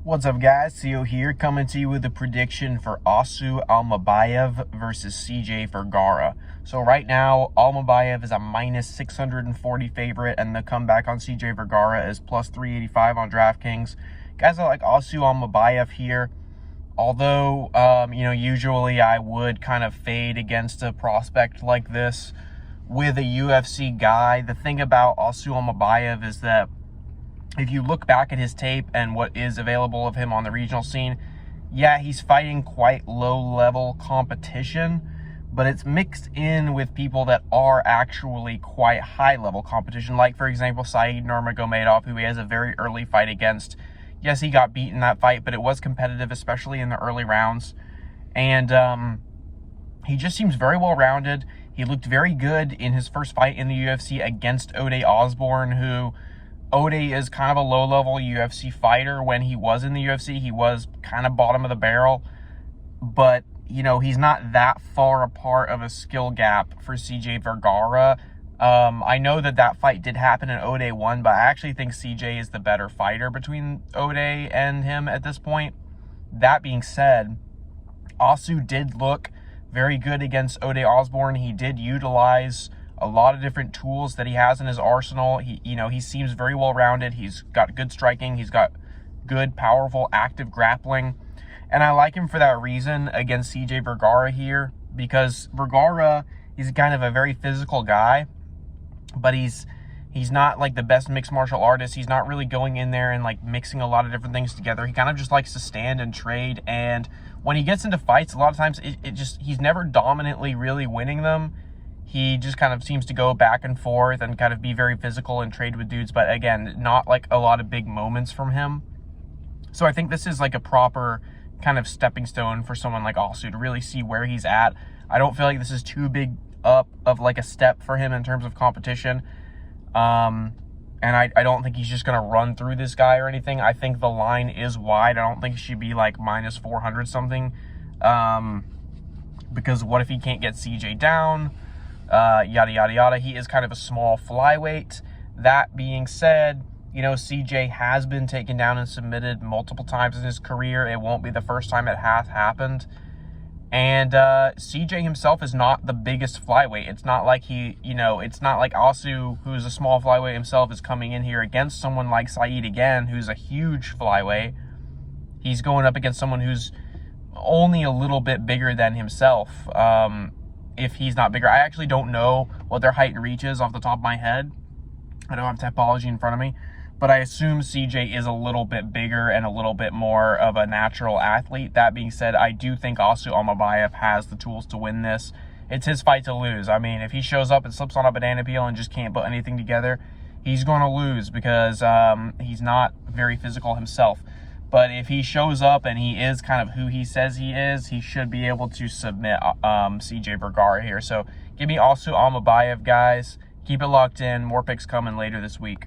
What's up, guys? Theo here, coming to you with a prediction for Almabayev versus CJ Vergara. So right now, Almabayev is a minus 640 favorite, and the comeback on CJ Vergara is plus 385 on DraftKings. Guys, I like Almabayev here. Although, usually I would kind of fade against a prospect like this with a UFC guy. The thing about Almabayev is that if you look back at his tape and what is available of him on the regional scene, yeah, he's fighting quite low-level competition, but it's mixed in with people that are actually quite high-level competition, like, for example, Said Nurmagomedov, who he has a very early fight against. Yes, he got beat in that fight, but it was competitive, especially in the early rounds. And he just seems very well-rounded. He looked very good in his first fight in the UFC against Ode Osborne, who... Ode is kind of a low-level UFC fighter. When he was in the UFC, he was kind of bottom of the barrel. But, he's not that far apart of a skill gap for CJ Vergara. I know that fight did happen and Ode won, but I actually think CJ is the better fighter between Ode and him at this point. That being said, Asu did look very good against Ode Osborne. He did utilize a lot of different tools that he has in his arsenal. He seems very well-rounded. He's got good striking. He's got good, powerful, active grappling. And I like him for that reason against CJ Vergara here, because Vergara, he's kind of a very physical guy, but he's not like the best mixed martial artist. He's not really going in there and like mixing a lot of different things together. He kind of just likes to stand and trade. And when he gets into fights, a lot of times he's never dominantly really winning them. He just kind of seems to go back and forth and kind of be very physical and trade with dudes. But again, not like a lot of big moments from him. So I think this is like a proper kind of stepping stone for someone like Asu to really see where he's at. I don't feel like this is too big up of like a step for him in terms of competition. And I don't think he's just going to run through this guy or anything. I think the line is wide. I don't think it should be like minus 400 something. Because what if he can't get CJ down? Yada, yada, yada. He is kind of a small flyweight. That being said, CJ has been taken down and submitted multiple times in his career. It won't be the first time it has happened. And CJ himself is not the biggest flyweight. It's not like it's not like Asu, who's a small flyweight himself, is coming in here against someone like Said again, who's a huge flyweight. He's going up against someone who's only a little bit bigger than himself. If he's not bigger. I actually don't know what their height and reach is off the top of my head. I don't have Topology in front of me, but I assume CJ is a little bit bigger and a little bit more of a natural athlete. That being said, I do think Almabayev has the tools to win this. It's his fight to lose. I mean, if he shows up and slips on a banana peel and just can't put anything together, he's going to lose because he's not very physical himself. But if he shows up and he is kind of who he says he is, he should be able to submit CJ Vergara here. So give me also Almabayev, guys. Keep it locked in. More picks coming later this week.